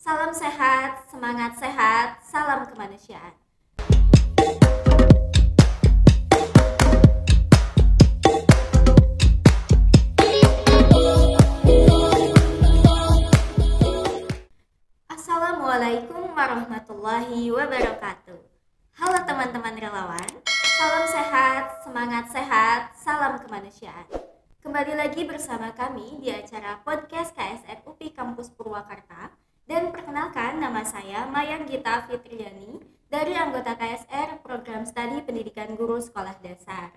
Salam sehat, semangat sehat, salam kemanusiaan. Assalamualaikum warahmatullahi wabarakatuh. Halo teman-teman relawan, salam sehat, semangat sehat, salam kemanusiaan. Kembali lagi bersama kami di acara podcast KSR UPI Kampus Purwakarta. Dan perkenalkan, nama saya Maya Gita Fitriani dari anggota KSR Program Studi Pendidikan Guru Sekolah Dasar.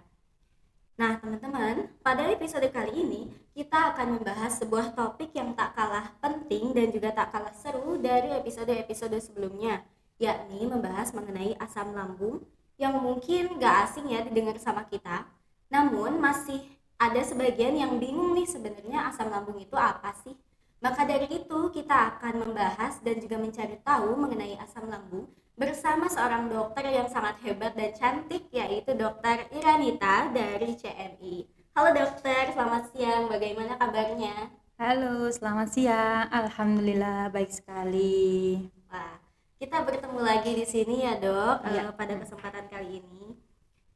Nah teman-teman, pada episode kali ini kita akan membahas sebuah topik yang tak kalah penting dan juga tak kalah seru dari episode-episode sebelumnya, yakni membahas mengenai asam lambung yang mungkin gak asing ya didengar sama kita. Namun masih ada sebagian yang bingung nih sebenarnya asam lambung itu apa sih? Maka dari itu kita akan membahas dan juga mencari tahu mengenai asam lambung bersama seorang dokter yang sangat hebat dan cantik, yaitu Dokter Iranita dari CMI. Halo dokter, selamat siang, bagaimana kabarnya? Halo, selamat siang. Alhamdulillah baik sekali. Wah, kita bertemu lagi di sini ya dok, Iya. pada kesempatan kali ini.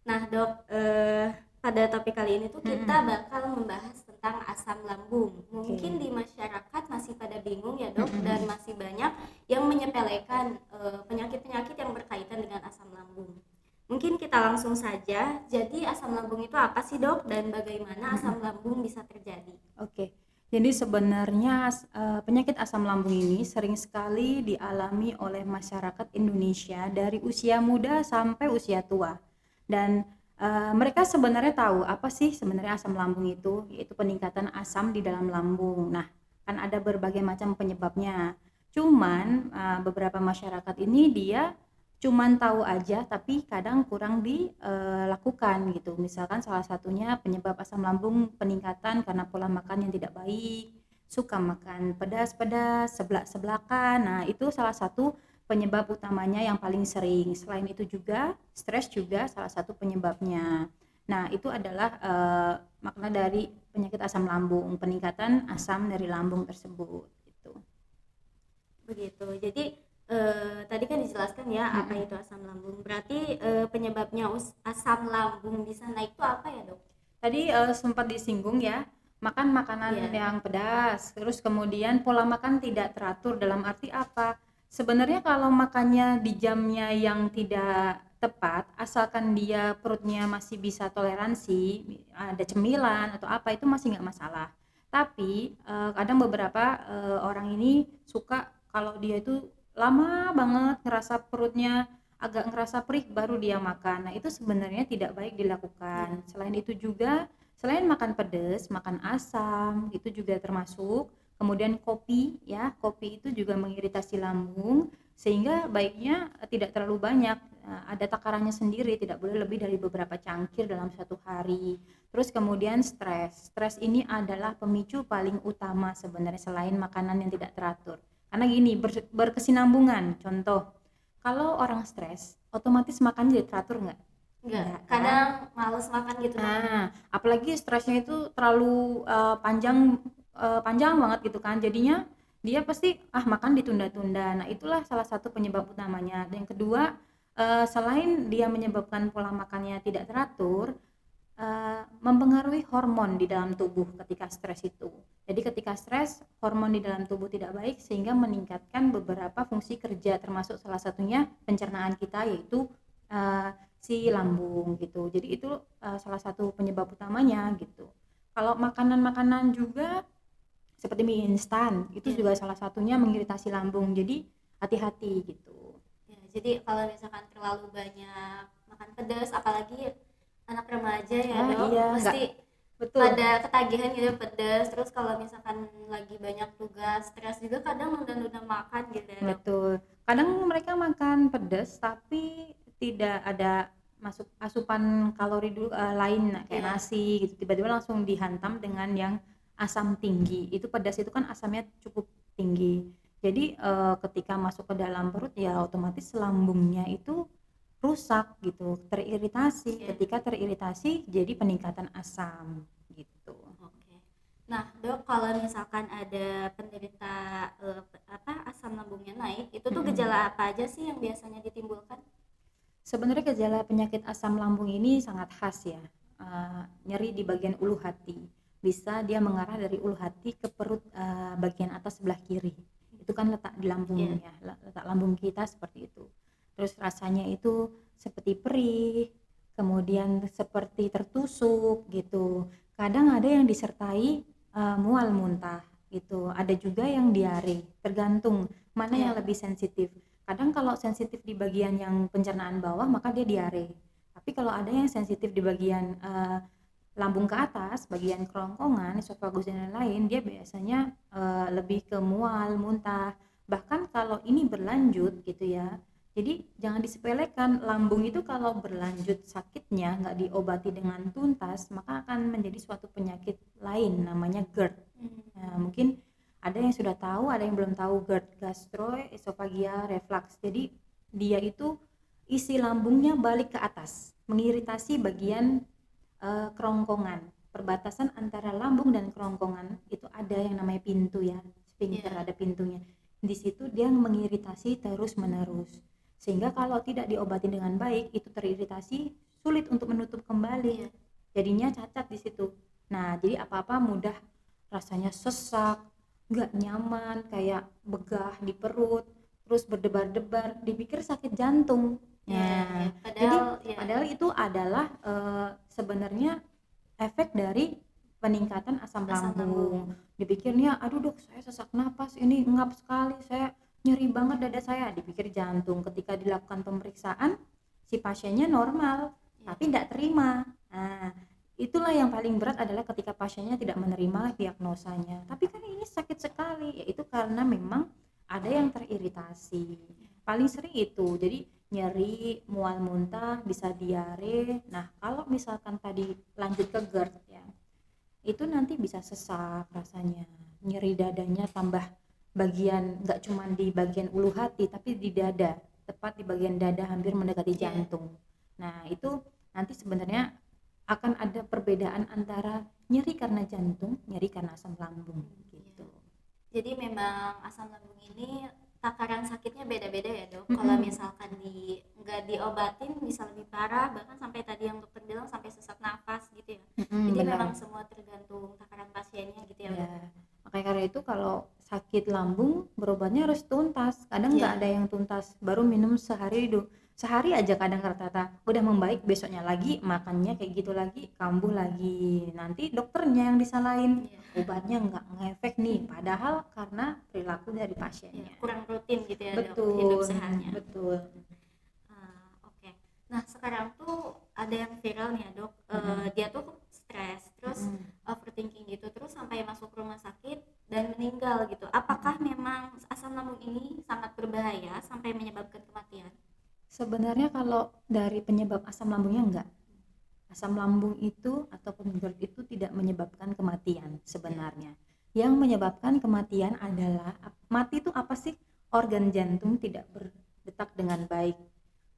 Nah dok, pada topik kali ini tuh kita bakal membahas tentang asam lambung. Mungkin di masyarakat masih pada bingung ya dok, dan masih banyak yang menyepelekan penyakit-penyakit yang berkaitan dengan asam lambung. Mungkin kita langsung saja. Jadi asam lambung itu apa sih dok, dan bagaimana asam lambung bisa terjadi? Oke. Jadi sebenarnya penyakit asam lambung ini sering sekali dialami oleh masyarakat Indonesia dari usia muda sampai usia tua. Dan mereka sebenarnya tahu apa sih sebenarnya asam lambung itu, yaitu peningkatan asam di dalam lambung. Nah, kan ada berbagai macam penyebabnya. Cuman beberapa masyarakat ini dia cuman tahu aja tapi kadang kurang dilakukan gitu. Misalkan salah satunya penyebab asam lambung peningkatan karena pola makan yang tidak baik, suka makan pedas-pedas, seblak-seblakan. Nah, itu salah satu penyebab utamanya yang paling sering. Selain itu juga stres juga salah satu penyebabnya. Nah, itu adalah makna dari penyakit asam lambung, peningkatan asam dari lambung tersebut gitu. Begitu. Jadi tadi kan dijelaskan ya apa itu asam lambung. Berarti penyebabnya asam lambung bisa naik itu apa ya dok? Tadi sempat disinggung ya, makan makanan yang pedas, terus kemudian pola makan tidak teratur. Dalam arti apa? Sebenarnya kalau makannya di jamnya yang tidak tepat, asalkan dia perutnya masih bisa toleransi, ada cemilan atau apa, itu masih nggak masalah. Tapi kadang beberapa orang ini suka kalau dia itu lama banget ngerasa perutnya agak ngerasa perih baru dia makan. Nah, itu sebenarnya tidak baik dilakukan. Selain itu juga, selain makan pedas, makan asam itu juga termasuk. Kemudian kopi ya, kopi itu juga mengiritasi lambung sehingga baiknya tidak terlalu banyak. Ada takarannya sendiri, tidak boleh lebih dari beberapa cangkir dalam satu hari. Terus kemudian stres. Stres ini adalah pemicu paling utama sebenarnya selain makanan yang tidak teratur. Karena gini, berkesinambungan. Contoh, kalau orang stres, otomatis makan jadi teratur nggak? Enggak, kadang males makan gitu. Nah, apalagi stresnya itu terlalu panjang banget gitu kan. Jadinya dia pasti makan ditunda-tunda. Nah, itulah salah satu penyebab utamanya. Dan yang kedua, selain dia menyebabkan pola makannya tidak teratur, mempengaruhi hormon di dalam tubuh ketika stres itu. Jadi ketika stres, hormon di dalam tubuh tidak baik sehingga meningkatkan beberapa fungsi kerja, termasuk salah satunya pencernaan kita, yaitu si lambung gitu. Jadi itu salah satu penyebab utamanya gitu. Kalau makanan-makanan juga seperti mie instan itu juga salah satunya mengiritasi lambung. Jadi hati-hati gitu. Ya, jadi kalau misalkan terlalu banyak makan pedas, apalagi anak remaja ya dok, Iya, pasti betul. pada ketagihan gitu pedas. Terus kalau misalkan lagi banyak tugas, stres juga kadang nunda-nunda makan gitu ya dok. Betul. Kadang mereka makan pedas tapi tidak ada masuk asupan kalori lain kayak nasi gitu, tiba-tiba langsung dihantam dengan yang asam tinggi. Itu pedas itu kan asamnya cukup tinggi. Jadi ketika masuk ke dalam perut ya otomatis lambungnya itu rusak gitu, teriritasi. Ketika teriritasi jadi peningkatan asam gitu. Nah dok, kalau misalkan ada penderita asam lambungnya tuh gejala apa aja sih yang biasanya ditimbulkan? Sebenarnya gejala penyakit asam lambung ini sangat khas ya. Nyeri di bagian ulu hati. Bisa dia mengarah dari ulu hati ke perut bagian atas sebelah kiri. Itu kan letak di lambungnya, letak lambung kita seperti itu. Terus rasanya itu seperti perih, kemudian seperti tertusuk gitu. Kadang ada yang disertai mual muntah gitu. Ada juga yang diare, tergantung mana yang lebih sensitif. Kadang kalau sensitif di bagian yang pencernaan bawah maka dia diare. Tapi kalau ada yang sensitif di bagian lambung ke atas, bagian kerongkongan, esofagus dan lain-lain, dia biasanya lebih ke mual, muntah. Bahkan kalau ini berlanjut gitu ya. Jadi jangan disepelekan, lambung itu kalau berlanjut sakitnya nggak diobati dengan tuntas, maka akan menjadi suatu penyakit lain namanya GERD. Nah, mungkin ada yang sudah tahu, ada yang belum tahu GERD, gastroesophageal reflux. Jadi dia itu isi lambungnya balik ke atas, mengiritasi bagian kerongkongan. Perbatasan antara lambung dan kerongkongan itu ada yang namanya pintu ya, sphincter, ada pintunya. Di situ dia mengiritasi terus-menerus. Sehingga kalau tidak diobati dengan baik, itu teriritasi, sulit untuk menutup kembali. Jadinya cacat di situ. Nah, jadi apa-apa mudah rasanya sesak, nggak nyaman, kayak begah di perut, terus berdebar-debar, dipikir sakit jantung. Padahal itu adalah sebenarnya efek dari peningkatan asam lambung. Dipikirnya, aduh dok, saya sesak napas, ini ngap sekali, saya nyeri banget dada saya, dipikir jantung. Ketika dilakukan pemeriksaan, si pasiennya normal, tapi tidak terima. Nah, itulah yang paling berat adalah ketika pasiennya tidak menerima diagnosanya. Tapi kan ini sakit sekali, yaitu karena memang ada yang teriritasi. Paling sering itu, jadi nyeri, mual muntah, bisa diare. Nah, kalau misalkan tadi lanjut ke GERD ya, itu nanti bisa sesak rasanya, nyeri dadanya tambah bagian, nggak cuma di bagian ulu hati tapi di dada, tepat di bagian dada hampir mendekati jantung. Nah, itu nanti sebenarnya akan ada perbedaan antara nyeri karena jantung, nyeri karena asam lambung gitu. Jadi memang asam lambung ini takaran sakitnya beda-beda ya dok. Kalau misalkan nggak diobatin bisa lebih parah, bahkan sampai tadi yang dokter bilang sampai sesak nafas gitu ya. Jadi benar. memang semua tergantung takaran pasiennya gitu ya. Makanya karena itu kalau sakit lambung berobatnya harus tuntas. Kadang nggak ada yang tuntas, baru minum sehari aja kadang rata-rata udah membaik, besoknya lagi makannya kayak gitu lagi, kambuh lagi. Nanti dokternya yang disalahin, obatnya nggak ngefek nih, padahal karena perilaku dari pasiennya kurang rutin gitu ya. Betul, dok, hidup sehatnya. Betul. Oke. Nah, sekarang tuh ada yang viral nih ya dok, dia tuh stres, terus overthinking gitu, terus sampai masuk rumah sakit dan meninggal gitu. Apakah memang asam lambung ini sangat berbahaya sampai menyebabkan kematian? Sebenarnya kalau dari penyebab asam lambungnya enggak. Asam lambung itu ataupun GERD itu tidak menyebabkan kematian sebenarnya. Yang menyebabkan kematian adalah, mati itu apa sih? Organ jantung tidak berdetak dengan baik.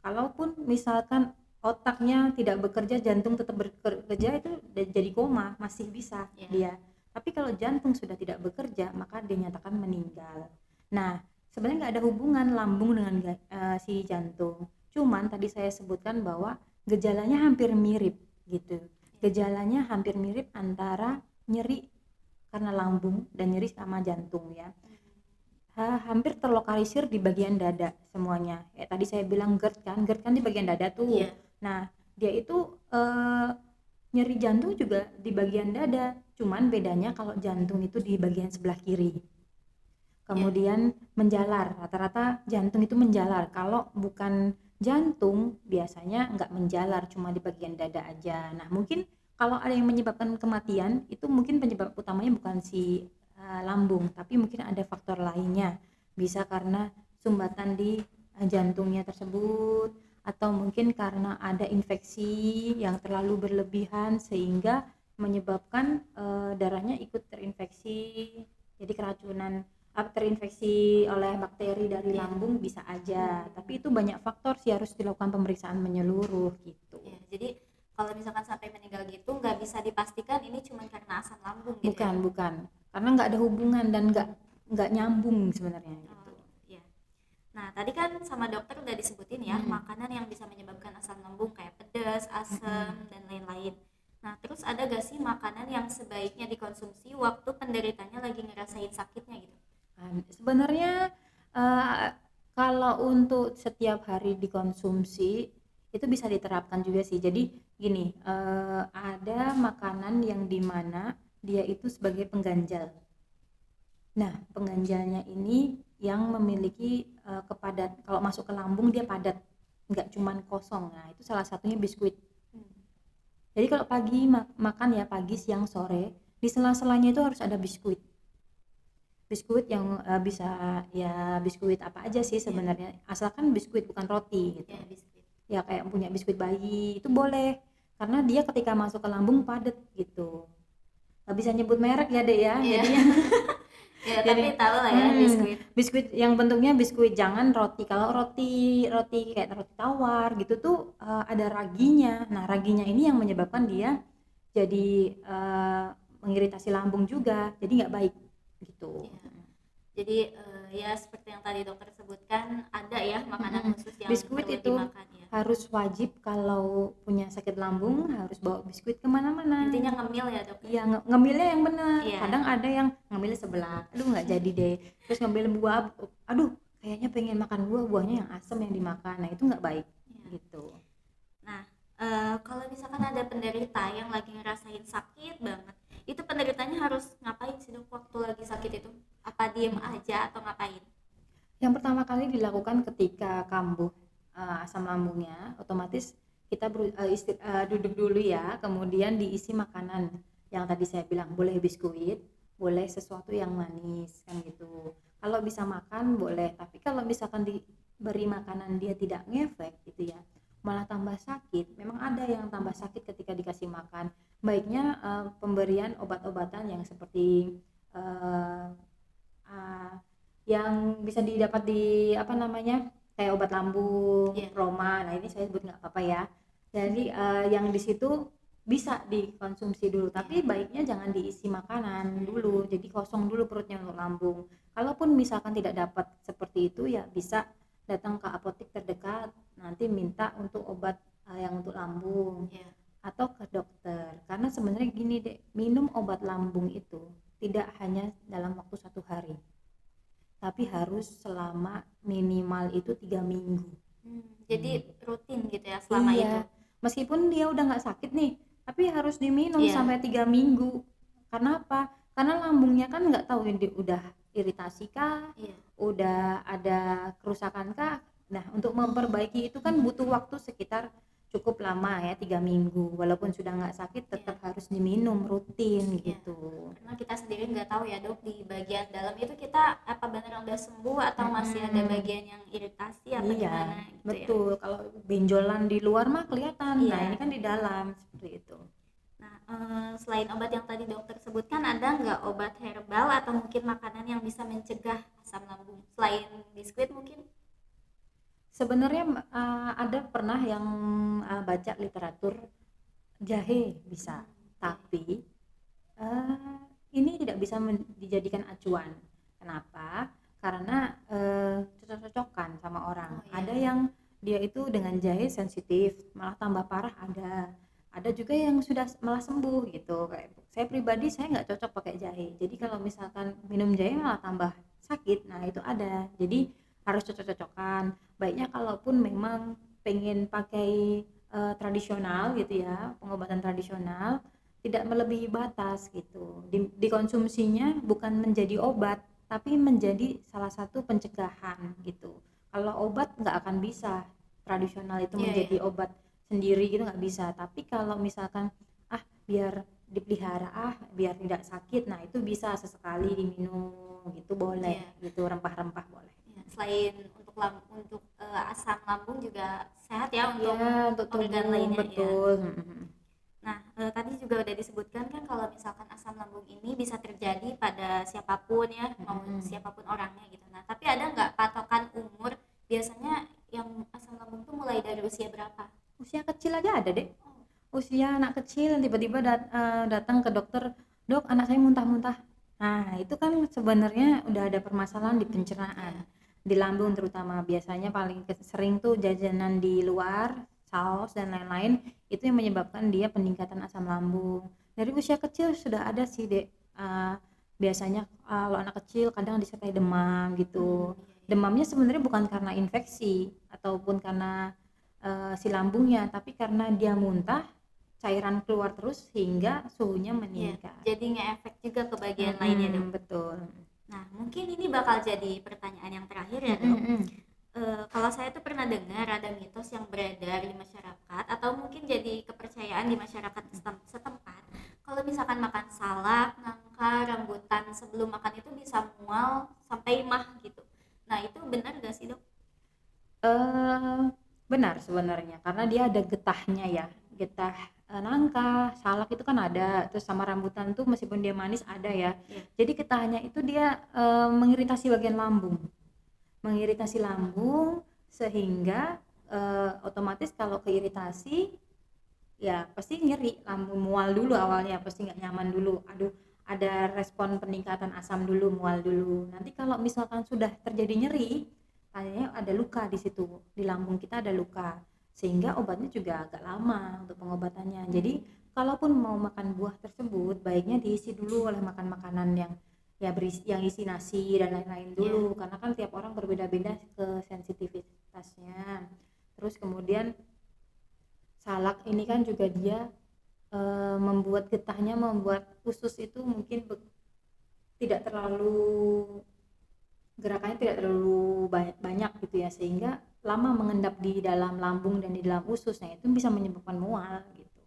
Kalaupun misalkan otaknya tidak bekerja, jantung tetap bekerja, itu jadi koma, masih bisa dia. Tapi kalau jantung sudah tidak bekerja, maka dinyatakan meninggal. Nah, sebenarnya nggak ada hubungan lambung dengan si jantung. Cuman tadi saya sebutkan bahwa gejalanya hampir mirip gitu. Gejalanya hampir mirip antara nyeri karena lambung dan nyeri sama jantung ya. Hampir terlokalisir di bagian dada semuanya. Tadi saya bilang GERD kan di bagian dada tuh. Nah, dia itu nyeri jantung juga di bagian dada. Cuman bedanya kalau jantung itu di bagian sebelah kiri. Kemudian menjalar, rata-rata jantung itu menjalar. Kalau bukan jantung biasanya nggak menjalar, cuma di bagian dada aja. Nah, mungkin kalau ada yang menyebabkan kematian, itu mungkin penyebab utamanya bukan si lambung, tapi mungkin ada faktor lainnya. Bisa karena sumbatan di jantungnya tersebut, atau mungkin karena ada infeksi yang terlalu berlebihan sehingga menyebabkan darahnya ikut terinfeksi, jadi keracunan, terinfeksi oleh bakteri dari lambung bisa aja. Tapi itu banyak faktor sih, harus dilakukan pemeriksaan menyeluruh gitu. Jadi kalau misalkan sampai meninggal gitu nggak bisa dipastikan ini cuma karena asam lambung gitu. Bukan, karena nggak ada hubungan dan nggak nyambung sebenarnya gitu. Nah, tadi kan sama dokter udah disebutin ya, Mm-mm. makanan yang bisa menyebabkan asam lambung kayak pedas, asam, Mm-mm. dan lain-lain. Nah, terus ada gak sih makanan yang sebaiknya dikonsumsi waktu penderitanya lagi ngerasain sakitnya gitu? Sebenarnya eh, kalau untuk setiap hari dikonsumsi itu bisa diterapkan juga sih. Jadi gini, ada makanan yang dimana dia itu sebagai pengganjal. Nah, pengganjalnya ini yang memiliki kepadat. Kalau masuk ke lambung dia padat, nggak cuman kosong. Nah, itu salah satunya biskuit. Hmm. Jadi kalau pagi makan ya pagi, siang, sore, di sela-selanya itu harus ada biskuit. Biskuit yang bisa ya biskuit apa aja sih Ya, sebenarnya, asalkan biskuit bukan roti gitu. ya biskuit. Ya kayak punya biskuit bayi itu boleh, karena dia ketika masuk ke lambung padat gitu. Nggak bisa nyebut merek ya dek ya, Iya. jadinya Ya, tapi jadi tahu lah ya biskuit. biskuit yang bentuknya biskuit, jangan roti. Kalau roti roti kayak roti tawar gitu tuh ada raginya. Nah raginya ini yang menyebabkan dia jadi mengiritasi lambung juga, jadi nggak baik gitu. Ya. Jadi ya seperti yang tadi dokter sebutkan, ada ya makanan khusus yang Biskuit perlu itu dimakan ya. harus wajib kalau punya sakit lambung, harus bawa biskuit kemana-mana. Intinya ngemil ya dok. Iya, ngemilnya yang benar. Iya. Kadang ada yang ngemilnya sebelah, aduh nggak jadi deh. Terus ngemil buah, aduh kayaknya pengen makan buahnya yang asam yang dimakan. Nah itu nggak baik Iya. gitu. Nah, kalau misalkan ada penderita yang lagi ngerasain sakit banget, itu penderitanya harus ngapain sih dok waktu lagi sakit itu? Apa diem aja atau ngapain? Yang pertama kali dilakukan ketika kambuh asam lambungnya, otomatis kita duduk dulu ya, kemudian diisi makanan yang tadi saya bilang, boleh biskuit, boleh sesuatu yang manis kan gitu. Kalau bisa makan boleh, tapi kalau misalkan diberi makanan dia tidak ngefek gitu ya, malah tambah sakit. Memang ada yang tambah sakit ketika dikasih makan. Baiknya pemberian obat-obatan yang seperti eh, ah, yang bisa didapat di apa namanya, kayak obat lambung, Iya. Roma. Nah ini saya sebut nggak apa-apa ya. Jadi yang di situ bisa dikonsumsi dulu, tapi baiknya jangan diisi makanan dulu. Jadi kosong dulu perutnya untuk lambung. Kalaupun misalkan tidak dapat seperti itu ya bisa datang ke apotek terdekat, nanti minta untuk obat yang untuk lambung Iya. atau ke dokter. Karena sebenarnya gini deh, minum obat lambung itu tidak hanya dalam waktu 1 hari, tapi harus selama minimal itu 3 minggu. Jadi rutin gitu ya selama itu. Iya, meskipun dia udah nggak sakit nih, tapi harus diminum Iya. sampai 3 minggu. Karena apa? Karena lambungnya kan nggak tahu ini udah iritasi kah, Iya. udah ada kerusakan kah. Nah, untuk memperbaiki itu kan butuh waktu sekitar cukup lama ya, 3 minggu. Walaupun sudah nggak sakit, tetap harus diminum rutin Iya. gitu. Karena kita sendiri nggak tahu ya dok, di bagian dalam itu kita apa benar udah sembuh atau masih ada bagian yang iritasi apa Iya, gimana gitu ya. betul. Kalau benjolan di luar mah kelihatan. Nah, Iya. ini kan di dalam seperti itu. Nah, selain obat yang tadi dokter sebutkan, ada nggak obat herbal atau mungkin makanan yang bisa mencegah asam lambung selain biskuit mungkin? Sebenarnya ada pernah yang baca literatur jahe bisa, tapi ini tidak bisa dijadikan acuan. Kenapa? Karena cocok-cocokan sama orang. Oh, iya. Ada yang dia itu dengan jahe sensitif, malah tambah parah ada. Ada juga yang sudah malah sembuh gitu. Kayak saya pribadi saya nggak cocok pakai jahe. Jadi kalau misalkan minum jahe malah tambah sakit. Nah itu ada. Jadi harus cocok-cocokan. Baiknya kalaupun memang pengen pakai tradisional gitu ya, pengobatan tradisional, tidak melebihi batas gitu. Dikonsumsinya bukan menjadi obat, tapi menjadi salah satu pencegahan gitu. Kalau obat nggak akan bisa tradisional itu Iya, menjadi iya. obat sendiri gitu, nggak bisa. Tapi kalau misalkan biar dipelihara biar tidak sakit, nah itu bisa sesekali diminum gitu, boleh Iya. gitu, rempah-rempah boleh. Ya, selain untuk asam lambung juga sehat ya untuk Ya, untuk organ tubuh lainnya ya. betul. Nah, tadi juga udah disebutkan kan kalau misalkan asam lambung ini bisa terjadi pada siapapun ya, mau siapapun orangnya gitu. Nah, tapi ada nggak patokan umur biasanya yang asam lambung tuh mulai dari usia berapa? Usia kecil aja ada deh. Usia anak kecil tiba-tiba datang ke dokter, dok anak saya muntah-muntah. Nah itu kan sebenarnya udah ada permasalahan di pencernaan. di lambung terutama. Biasanya paling sering tuh jajanan di luar, saus dan lain-lain, itu yang menyebabkan dia peningkatan asam lambung. Dari usia kecil sudah ada sih, Dek. Biasanya kalau anak kecil kadang disertai demam gitu. Demamnya sebenarnya bukan karena infeksi ataupun karena si lambungnya, tapi karena dia muntah, cairan keluar terus sehingga suhunya meningkat. Jadi ngefek juga ke bagian lainnya, Dok. Betul. Nah, mungkin ini bakal jadi pertanyaan yang terakhir ya, Dok. Kalau saya tuh pernah dengar ada mitos yang beredar di masyarakat atau mungkin jadi kepercayaan di masyarakat setempat. Kalau misalkan makan salak, nangka, rambutan sebelum makan itu bisa mual sampai mah gitu. Nah, itu benar gak sih, Dok? Benar sebenarnya, karena dia ada getahnya ya. Getah nangka, salak itu kan ada, terus sama rambutan tuh meskipun dia manis ada ya. Jadi getahnya itu dia mengiritasi bagian lambung. Mengiritasi lambung sehingga otomatis kalau keiritasi ya pasti nyeri, lambung mual dulu awalnya, pasti nggak nyaman dulu, aduh ada respon peningkatan asam dulu, mual dulu. Nanti kalau misalkan sudah terjadi nyeri, tandanya ada luka di situ, di lambung kita ada luka, sehingga obatnya juga agak lama untuk pengobatannya. Jadi kalaupun mau makan buah tersebut, baiknya diisi dulu oleh makan makanan yang yang isi nasi dan lain-lain dulu, karena kan tiap orang berbeda-beda ke sensitivitasnya. Terus kemudian salak ini kan juga dia membuat getahnya, membuat usus itu mungkin tidak terlalu gerakannya tidak terlalu banyak gitu ya, sehingga lama mengendap di dalam lambung dan di dalam usus. Nah, itu bisa menyebabkan mual gitu.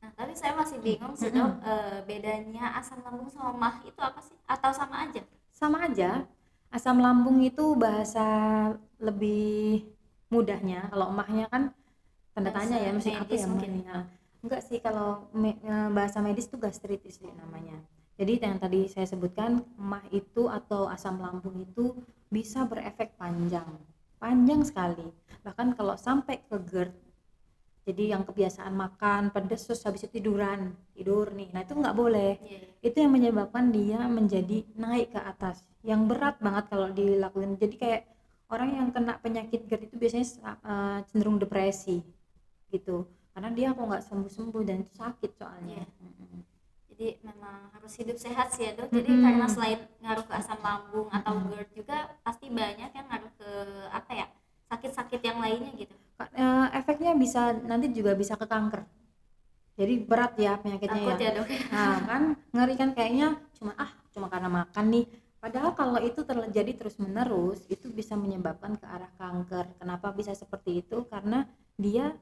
Nah, tapi saya masih bingung sih, Dok, bedanya asam lambung sama mah itu apa sih? Atau sama aja? Sama aja. Asam lambung itu bahasa lebih mudahnya, kalau mahnya kan tanda tanya ya, mesti apa ya mahnya. Enggak sih, kalau bahasa medis itu gastritis namanya. Jadi yang tadi saya sebutkan, mah itu atau asam lambung itu bisa berefek panjang sekali. Bahkan kalau sampai ke GERD, jadi yang kebiasaan makan pedas terus habis itu tidur nih, nah itu nggak boleh. Itu yang menyebabkan dia menjadi naik ke atas, yang berat banget kalau dilakukan. Jadi kayak orang yang kena penyakit GERD itu biasanya cenderung depresi gitu, karena dia kok nggak sembuh-sembuh dan itu sakit soalnya. Jadi memang harus hidup sehat sih ya, Dok. Jadi karena selain ngaruh ke asam lambung atau GERD juga pasti banyak yang ngaruh ke apa ya, sakit-sakit yang lainnya gitu. Efeknya bisa nanti juga bisa ke kanker. Jadi berat ya penyakitnya. Takut ya, Dok. Nah kan ngeri kan, kayaknya cuma karena makan nih. Padahal kalau itu terjadi terus menerus itu bisa menyebabkan ke arah kanker. Kenapa bisa seperti itu? Karena dia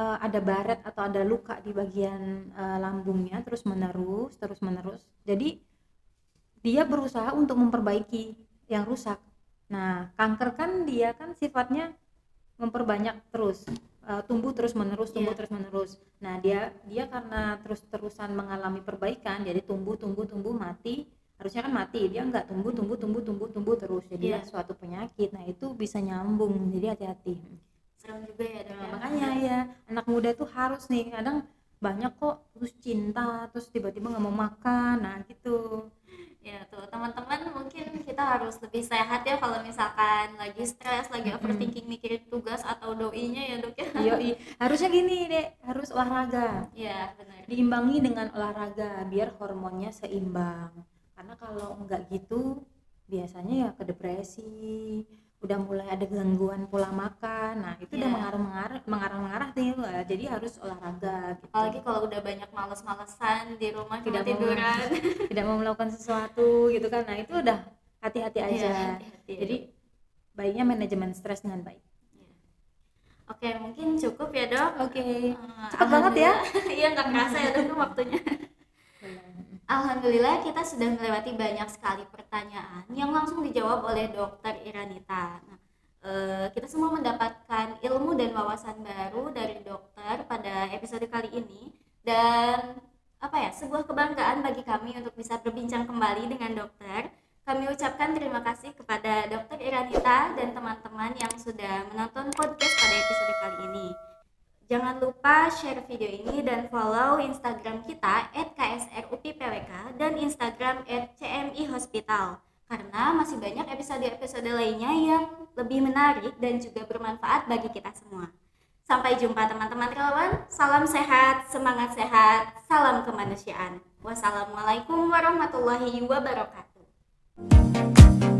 ada baret atau ada luka di bagian lambungnya terus menerus. Jadi dia berusaha untuk memperbaiki yang rusak. Nah kanker kan dia kan sifatnya memperbanyak terus, tumbuh terus menerus. Nah dia karena terus-terusan mengalami perbaikan, jadi tumbuh mati. Harusnya kan mati, dia nggak tumbuh terus, jadi suatu penyakit. Nah itu bisa nyambung, jadi hati-hati. Serem juga ya, Dok. Makanya ya anak muda tuh harus nih, kadang banyak kok terus cinta terus tiba-tiba nggak mau makan, nah gitu. Ya tuh teman-teman, mungkin kita harus lebih sehat ya kalau misalkan lagi stres, lagi overthinking mikirin tugas atau doinya ya, Dok ya. Iya, harusnya gini Dek, harus olahraga. Iya benar. Diimbangi dengan olahraga biar hormonnya seimbang. Karena kalau enggak gitu biasanya ya ke depresi, udah mulai ada gangguan pola makan. Nah itu udah mengarah nih, jadi harus olahraga gitu. Apalagi kalau udah banyak males-malesan di rumah cuma tiduran, tidak mau melakukan sesuatu gitu kan. Nah itu udah hati-hati aja. Jadi baiknya manajemen stres dengan baik. Oke, mungkin cukup ya, Dok. Oke. Cepat banget ya. Iya, nggak kerasa ya, Dok, waktunya. Alhamdulillah kita sudah melewati banyak sekali pertanyaan yang langsung dijawab oleh Dokter Iranita. Nah, kita semua mendapatkan ilmu dan wawasan baru dari dokter pada episode kali ini, dan sebuah kebanggaan bagi kami untuk bisa berbincang kembali dengan dokter. Kami ucapkan terima kasih kepada Dokter Iranita dan teman-teman yang sudah menonton podcast pada episode kali ini. Jangan lupa share video ini dan follow Instagram kita @ksrupipwk dan Instagram @cmihospital. karena masih banyak episode-episode lainnya yang lebih menarik dan juga bermanfaat bagi kita semua. Sampai jumpa teman-teman relawan, salam sehat, semangat sehat, salam kemanusiaan. Wassalamualaikum warahmatullahi wabarakatuh.